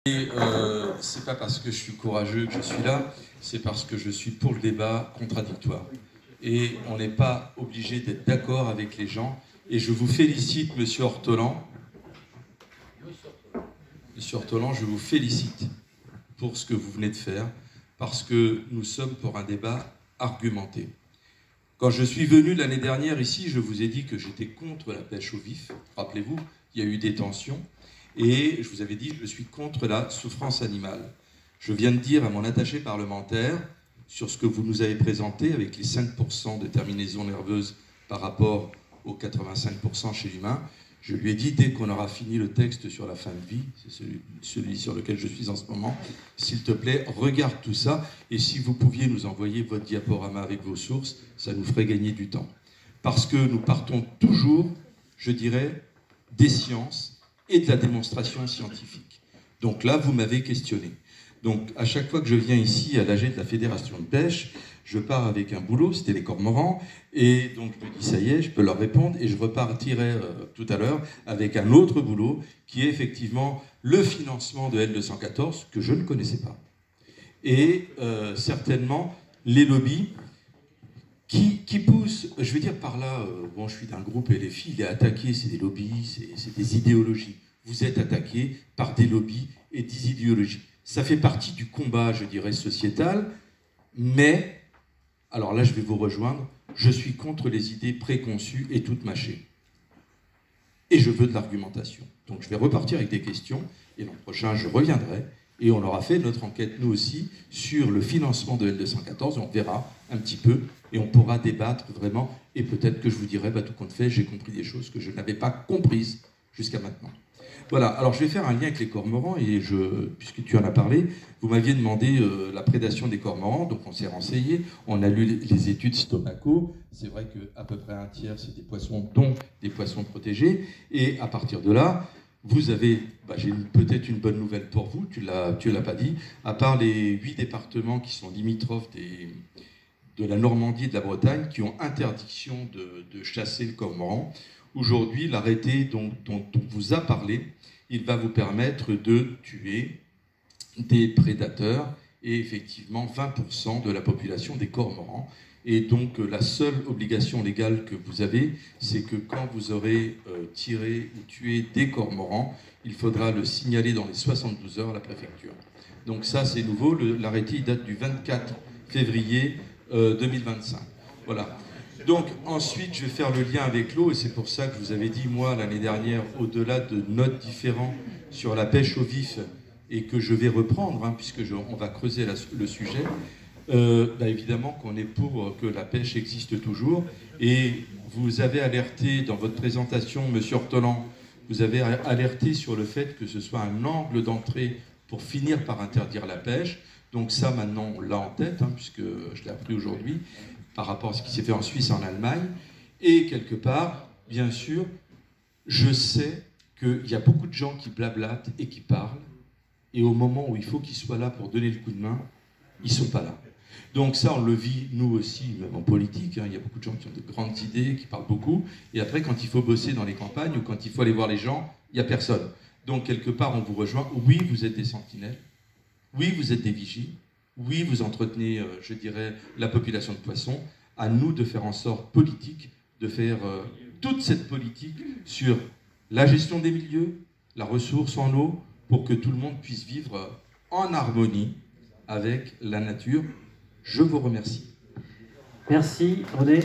C'est pas parce que je suis courageux que je suis là, c'est parce que je suis pour le débat contradictoire. Et on n'est pas obligé d'être d'accord avec les gens. Et je vous félicite, Monsieur Ortolan. Monsieur Ortolan, je vous félicite pour ce que vous venez de faire, parce que nous sommes pour un débat argumenté. Quand je suis venu l'année dernière ici, je vous ai dit que j'étais contre la pêche au vif. Rappelez-vous, il y a eu des tensions. Et je vous avais dit, je suis contre la souffrance animale. Je viens de dire à mon attaché parlementaire, sur ce que vous nous avez présenté, avec les 5% de terminaison nerveuse par rapport aux 85% chez l'humain, je lui ai dit, dès qu'on aura fini le texte sur la fin de vie, c'est celui sur lequel je suis en ce moment, s'il te plaît, regarde tout ça, et si vous pouviez nous envoyer votre diaporama avec vos sources, ça nous ferait gagner du temps. Parce que nous partons toujours, je dirais, des sciences, et de la démonstration scientifique. Donc là, vous m'avez questionné. Donc à chaque fois que je viens ici à l'AG de la Fédération de pêche, je pars avec un boulot, c'était les cormorans, et donc je me dis, ça y est, je peux leur répondre, et je repartirai tout à l'heure avec un autre boulot, qui est effectivement le financement de L214, que je ne connaissais pas. Et certainement, les lobbies qui poussent, je veux dire par là, bon, je suis d'un groupe LFI, il est attaqué, c'est des lobbies, c'est des idéologies. Vous êtes attaqué par des lobbies et des idéologies. Ça fait partie du combat, je dirais, sociétal, mais, alors là, je vais vous rejoindre, je suis contre les idées préconçues et toutes mâchées. Et je veux de l'argumentation. Donc je vais repartir avec des questions, et l'an prochain, je reviendrai, et on aura fait notre enquête, nous aussi, sur le financement de L214, on verra un petit peu, et on pourra débattre vraiment, et peut-être que je vous dirai, bah, tout compte fait, j'ai compris des choses que je n'avais pas comprises jusqu'à maintenant. Voilà, alors je vais faire un lien avec les cormorans, et puisque tu en as parlé, vous m'aviez demandé la prédation des cormorans, donc on s'est renseigné, on a lu les études Stomaco, c'est vrai qu'à peu près un tiers c'est des poissons, dont des poissons protégés, et à partir de là, vous avez, bah, j'ai peut-être une bonne nouvelle pour vous, tu l'as pas dit, à part les 8 départements qui sont limitrophes de la Normandie et de la Bretagne, qui ont interdiction de chasser le cormoran. Aujourd'hui, l'arrêté dont on vous a parlé, il va vous permettre de tuer des prédateurs et effectivement 20% de la population des cormorans. Et donc la seule obligation légale que vous avez, c'est que quand vous aurez tiré ou tué des cormorans, il faudra le signaler dans les 72 heures à la préfecture. Donc ça c'est nouveau, l'arrêté date du 24 février 2025. Voilà. Donc ensuite je vais faire le lien avec l'eau, et c'est pour ça que je vous avais dit, moi l'année dernière, au-delà de notes différentes sur la pêche au vif, et que je vais reprendre, hein, puisque on va creuser le sujet, bah évidemment qu'on est pour que la pêche existe toujours. Et vous avez alerté dans votre présentation, Monsieur Ortolan, vous avez alerté sur le fait que ce soit un angle d'entrée pour finir par interdire la pêche. Donc ça, maintenant, on l'a en tête, hein, puisque je l'ai appris aujourd'hui, par rapport à ce qui s'est fait en Suisse et en Allemagne. Et quelque part, bien sûr, je sais qu'il y a beaucoup de gens qui blablatent et qui parlent, et au moment où il faut qu'ils soient là pour donner le coup de main, ils ne sont pas là. Donc ça, on le vit, nous aussi, même en politique, hein. Il y a beaucoup de gens qui ont de grandes idées, qui parlent beaucoup, et après, quand il faut bosser dans les campagnes, ou quand il faut aller voir les gens, il n'y a personne. Donc, quelque part, on vous rejoint. Oui, vous êtes des sentinelles. Oui, vous êtes des vigies. Oui, vous entretenez, je dirais, la population de poissons. À nous de faire en sorte, politique, de faire toute cette politique sur la gestion des milieux, la ressource en eau, pour que tout le monde puisse vivre en harmonie avec la nature. Je vous remercie. Merci, René.